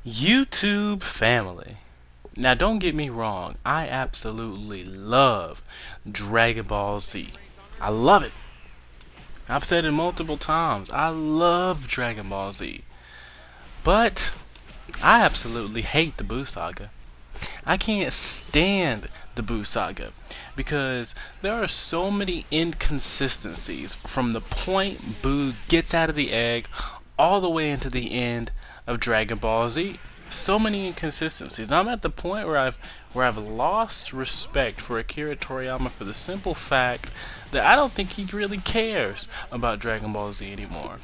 YouTube family. Now, don't get me wrong, I absolutely love Dragon Ball Z. I love it. I've said it multiple times. I love Dragon Ball Z. But I absolutely hate the Buu Saga. I can't stand the Buu Saga because there are so many inconsistencies from the point Buu gets out of the egg all the way into the end of Dragon Ball Z. So many inconsistencies. I'm at the point where I've lost respect for Akira Toriyama for the simple fact that I don't think he really cares about Dragon Ball Z anymore.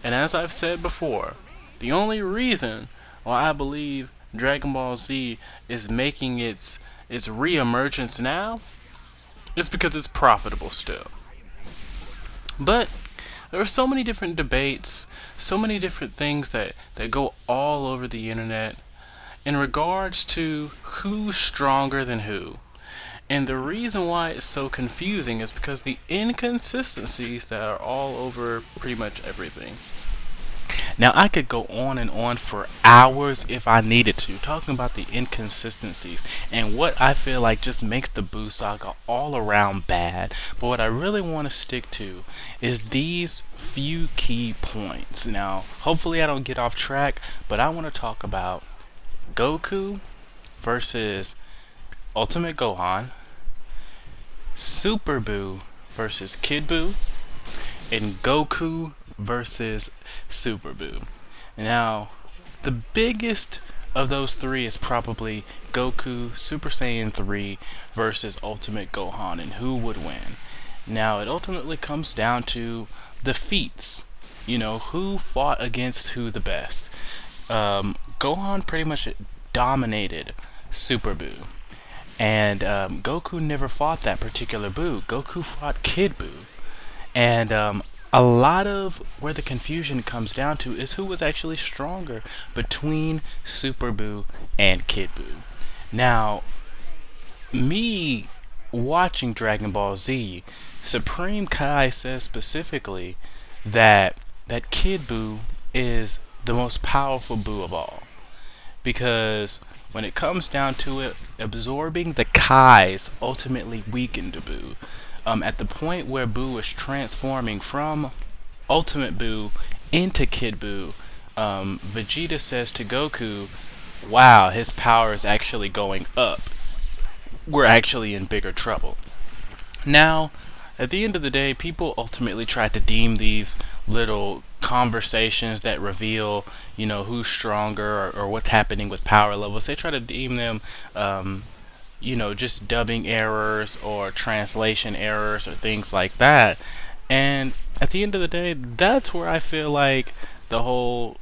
And as I've said before, the only reason why I believe Dragon Ball Z is making its re-emergence now is because it's profitable still. But there are so many different debates, so many different things that go all over the internet in regards to who's stronger than who. And the reason why it's so confusing is because the inconsistencies that are all over pretty much everything. Now, I could go on and on for hours if I needed to, talking about the inconsistencies and what I feel like just makes the Buu Saga all around bad. But what I really want to stick to is these few key points. Now, hopefully I don't get off track, but I want to talk about Goku versus Ultimate Gohan, Super Buu versus Kid Buu, and Goku versus Super Buu. Now, the biggest of those three is probably Goku Super Saiyan 3 versus Ultimate Gohan, and who would win. Now, it ultimately comes down to the feats. You know, who fought against who the best. Gohan pretty much dominated Super Buu. And Goku never fought that particular Buu. Goku fought Kid Buu. And a lot of where the confusion comes down to is who was actually stronger between Super Buu and Kid Buu. Now, me watching Dragon Ball Z, Supreme Kai says specifically that Kid Buu is the most powerful Buu of all. Because when it comes down to it, absorbing the Kais ultimately weakened Buu. At the point where Buu was transforming from Ultimate Buu into Kid Buu, Vegeta says to Goku, wow, his power is actually going up. We're actually in bigger trouble. Now, at the end of the day, people ultimately try to deem these little conversations that reveal, you know, who's stronger or what's happening with power levels. They try to deem them you know, just dubbing errors or translation errors or things like that. And at the end of the day, that's where I feel like the whole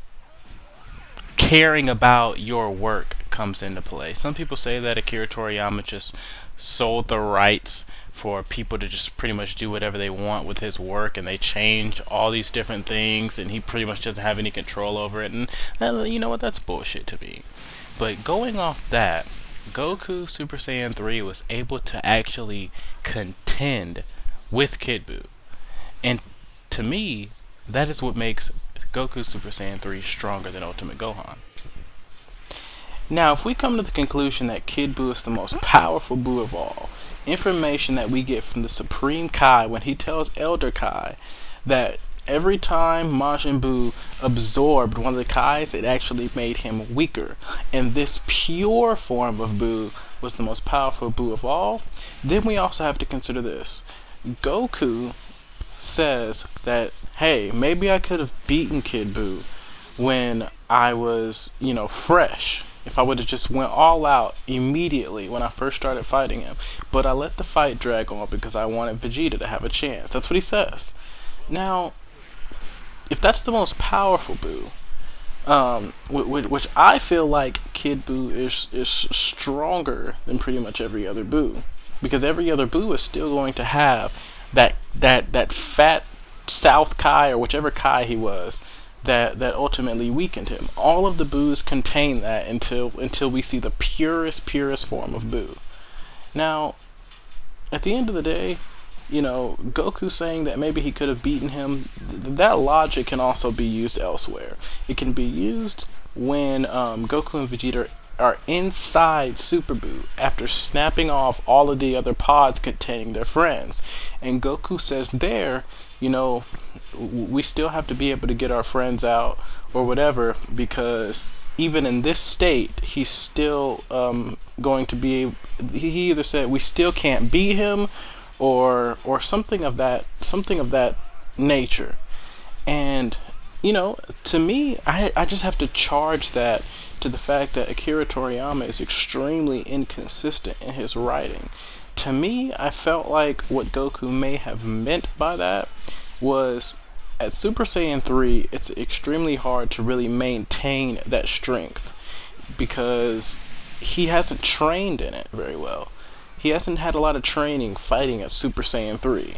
caring about your work comes into play. Some people say that Akira Toriyama just sold the rights for people to just pretty much do whatever they want with his work, and they change all these different things, and he pretty much doesn't have any control over it. And that, you know what, that's bullshit to me. But going off that, Goku Super Saiyan 3 was able to actually contend with Kid Buu. And to me, that is what makes Goku Super Saiyan 3 stronger than Ultimate Gohan. Now, if we come to the conclusion that Kid Buu is the most powerful Buu of all, information that we get from the Supreme Kai when he tells Elder Kai that every time Majin Buu absorbed one of the Kais, it actually made him weaker. And this pure form of Buu was the most powerful Buu of all. Then we also have to consider this. Goku says that, hey, maybe I could have beaten Kid Buu when I was, you know, fresh. If I would have just went all out immediately when I first started fighting him. But I let the fight drag on because I wanted Vegeta to have a chance. That's what he says. Now, if that's the most powerful Buu, which I feel like Kid Buu is stronger than pretty much every other Buu, because every other Buu is still going to have that fat South Kai or whichever Kai he was that ultimately weakened him. All of the Buus contain that until we see the purest form of Buu. Now, at the end of the day, you know, Goku saying that maybe he could have beaten him, that logic can also be used elsewhere. It can be used when Goku and Vegeta are inside Super Buu after snapping off all of the other pods containing their friends. And Goku says there, you know, we still have to be able to get our friends out or whatever, because even in this state, he's still going to be. He either said we still can't beat him, or something of that nature. And you know, to me, I just have to charge that to the fact that Akira Toriyama is extremely inconsistent in his writing. To me, I felt like what Goku may have meant by that was at Super Saiyan 3, it's extremely hard to really maintain that strength because he hasn't trained in it very well. He hasn't had a lot of training fighting at Super Saiyan 3.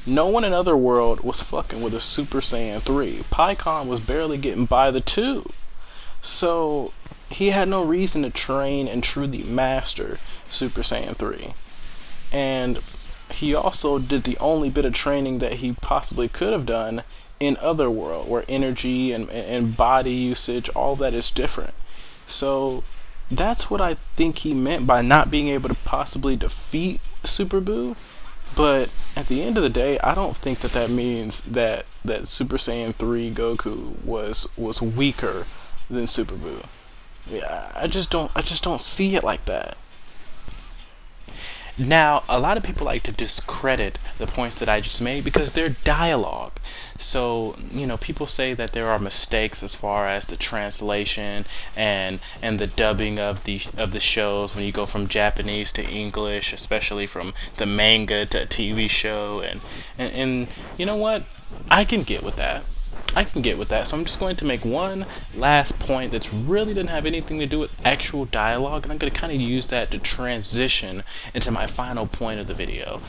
No one in Otherworld was fucking with a Super Saiyan 3. Pikkon was barely getting by the 2. So he had no reason to train and truly master Super Saiyan 3. And he also did the only bit of training that he possibly could have done in Otherworld, where energy and body usage, all that is different. So that's what I think he meant by not being able to possibly defeat Super Buu. But at the end of the day, I don't think that means that Super Saiyan 3 Goku was weaker than Super Buu. Yeah, I just don't see it like that. Now, a lot of people like to discredit the points that I just made because they're dialogue. So, you know, people say that there are mistakes as far as the translation and the dubbing of the shows when you go from Japanese to English, especially from the manga to a TV show, and you know what? I can get with that. So I'm just going to make one last point that's really doesn't have anything to do with actual dialogue, and I'm going to kind of use that to transition into my final point of the video.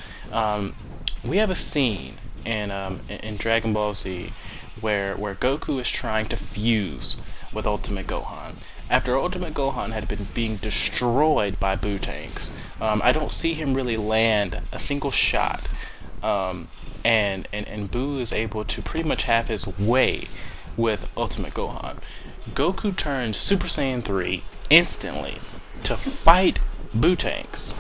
We have a scene in Dragon Ball Z where Goku is trying to fuse with Ultimate Gohan. After Ultimate Gohan had been being destroyed by Buu tanks, I don't see him really land a single shot. And Buu is able to pretty much have his way with Ultimate Gohan. Goku turns Super Saiyan 3 instantly to fight Buu tanks.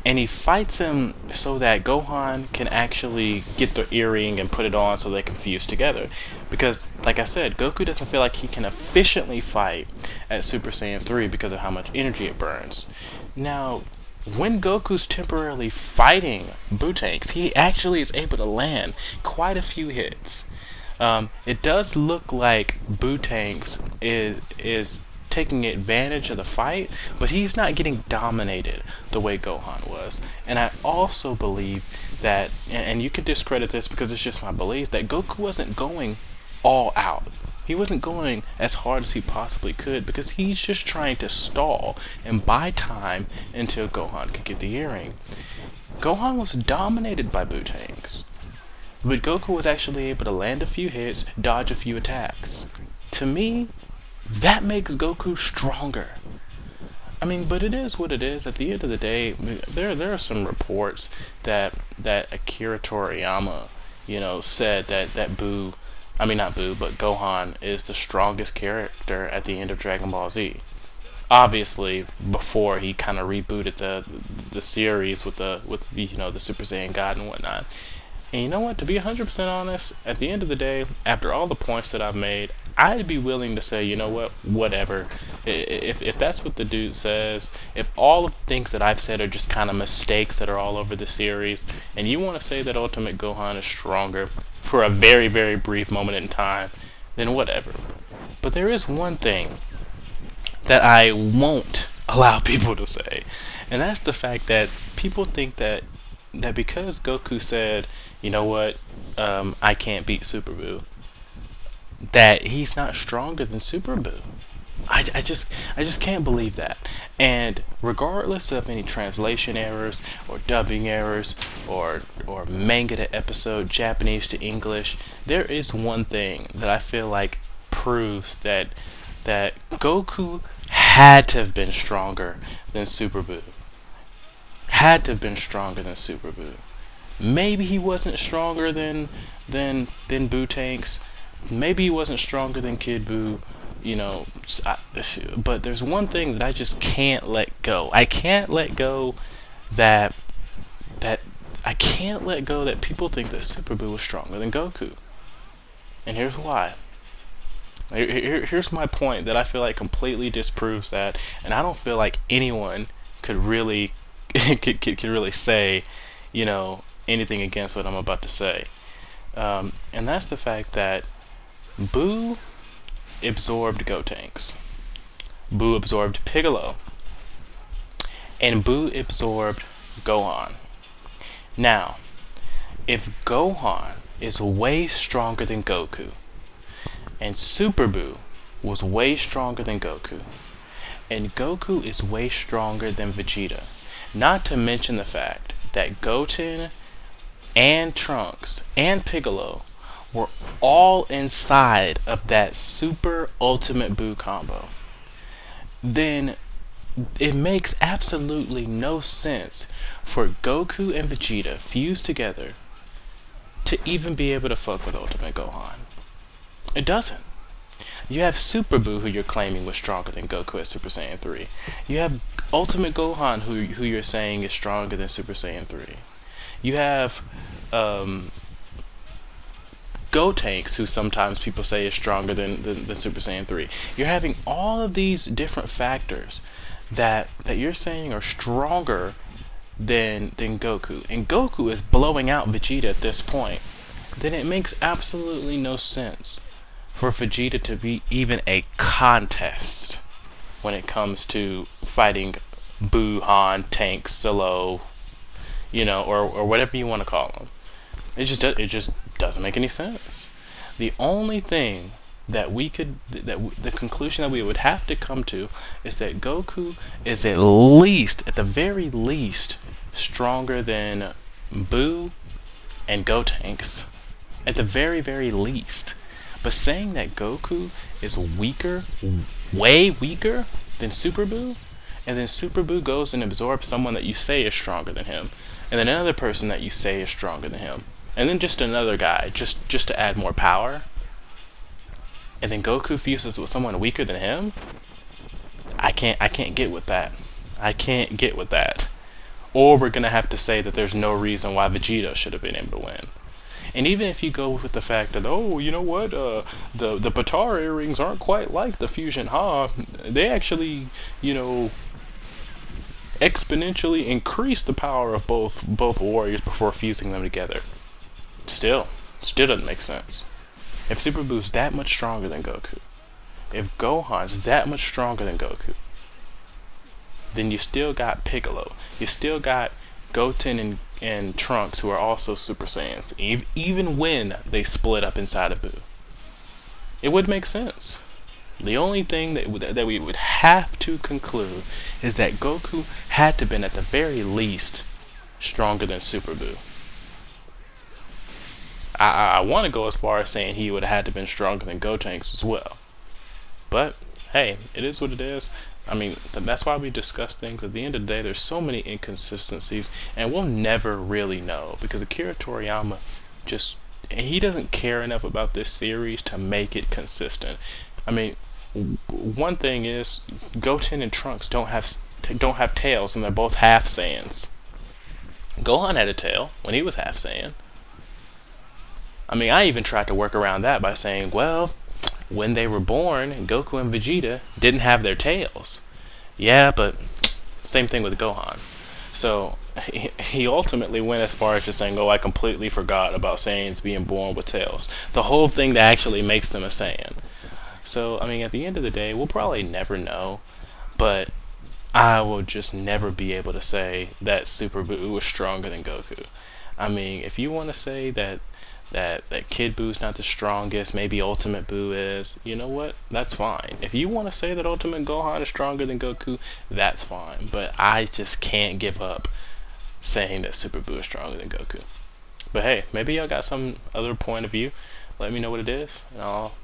And he fights him so that Gohan can actually get the earring and put it on so they can fuse together. Because, like I said, Goku doesn't feel like he can efficiently fight at Super Saiyan 3 because of how much energy it burns. Now, when Goku's temporarily fighting Buu tanks, he actually is able to land quite a few hits. It does look like Buu tanks is taking advantage of the fight, but he's not getting dominated the way Gohan was. And I also believe that, and you can discredit this because it's just my belief, that Goku wasn't going all out. He wasn't going as hard as he possibly could because he's just trying to stall and buy time until Gohan could get the earring. Gohan was dominated by Buu tanks, but Goku was actually able to land a few hits, dodge a few attacks. To me, that makes Goku stronger. I mean, but it is what it is. At the end of the day, there are some reports that Akira Toriyama, you know, said that not Buu, but Gohan is the strongest character at the end of Dragon Ball Z. Obviously, before he kind of rebooted the series with the Super Saiyan God and whatnot. And you know what? To be 100% honest, at the end of the day, after all the points that I've made, I'd be willing to say, you know what, whatever. If that's what the dude says, if all of the things that I've said are just kind of mistakes that are all over the series, and you want to say that Ultimate Gohan is stronger for a very, very brief moment in time, then whatever. But there is one thing that I won't allow people to say, and that's the fact that people think that because Goku said, you know what, I can't beat Super Buu, that he's not stronger than Super Buu. I just can't believe that. And regardless of any translation errors or dubbing errors or manga to episode, Japanese to English, there is one thing that I feel like proves that Goku had to have been stronger than Super Buu. Had to have been stronger than Super Buu. Maybe he wasn't stronger than Buu tanks. Maybe he wasn't stronger than Kid Buu. you know, but there's one thing that I just can't let go. I can't let go that that I can't let go that people think that Super Buu was stronger than Goku. And here's why. Here's my point that I feel like completely disproves that, and I don't feel like anyone could really could really say, you know, anything against what I'm about to say. And that's the fact that Buu absorbed Gotenks, Buu absorbed Piccolo, and Buu absorbed Gohan. Now, if Gohan is way stronger than Goku, and Super Buu was way stronger than Goku, and Goku is way stronger than Vegeta, not to mention the fact that Goten and Trunks and Piccolo were all inside of that Super Ultimate Buu combo, then it makes absolutely no sense for Goku and Vegeta fused together to even be able to fuck with Ultimate Gohan. It doesn't. You have Super Buu, who you're claiming was stronger than Goku at Super Saiyan 3. You have Ultimate Gohan, who you're saying is stronger than Super Saiyan 3. You have Gotenks, who sometimes people say is stronger than Super Saiyan 3. You're having all of these different factors that you're saying are stronger than Goku. And Goku is blowing out Vegeta at this point. Then it makes absolutely no sense for Vegeta to be even a contest when it comes to fighting Buu, Han, Tank, Solo, you know, or whatever you want to call them. It just doesn't make any sense. The only thing that we could, the conclusion that we would have to come to is that Goku is at least, at the very least, stronger than Buu and Gotenks. At the very, very least. But saying that Goku is weaker, way weaker than Super Buu, and then Super Buu goes and absorbs someone that you say is stronger than him, and then another person that you say is stronger than him, and then just another guy, just to add more power, and then Goku fuses with someone weaker than him? I can't get with that. I can't get with that. Or we're gonna have to say that there's no reason why Vegeta should have been able to win. And even if you go with the fact that, oh, you know what, the Batar earrings aren't quite like the Fusion Ha, they actually, you know, exponentially increase the power of both warriors before fusing them together. Still doesn't make sense. If Super Buu's that much stronger than Goku, if Gohan's that much stronger than Goku, then you still got Piccolo, you still got Goten and Trunks, who are also Super Saiyans, even when they split up inside of Buu. It would make sense. The only thing that we would have to conclude is that Goku had to have been at the very least stronger than Super Buu. I want to go as far as saying he would have had to have been stronger than Gotenks as well. But, hey, it is what it is. I mean, that's why we discuss things. At the end of the day, there's so many inconsistencies, and we'll never really know, because Akira Toriyama he doesn't care enough about this series to make it consistent. I mean, one thing is, Goten and Trunks don't have tails, and they're both half Saiyans. Gohan had a tail when he was half Saiyan. I mean, I even tried to work around that by saying, well, when they were born, Goku and Vegeta didn't have their tails. Yeah, but same thing with Gohan. So he ultimately went as far as just saying, oh, I completely forgot about Saiyans being born with tails. The whole thing that actually makes them a Saiyan. So, I mean, at the end of the day, we'll probably never know, but I will just never be able to say that Super Buu was stronger than Goku. I mean, if you want to say that Kid Buu's not the strongest, maybe Ultimate Buu is, you know what? That's fine. If you want to say that Ultimate Gohan is stronger than Goku, that's fine. But I just can't give up saying that Super Buu is stronger than Goku. But hey, maybe y'all got some other point of view. Let me know what it is, and I'll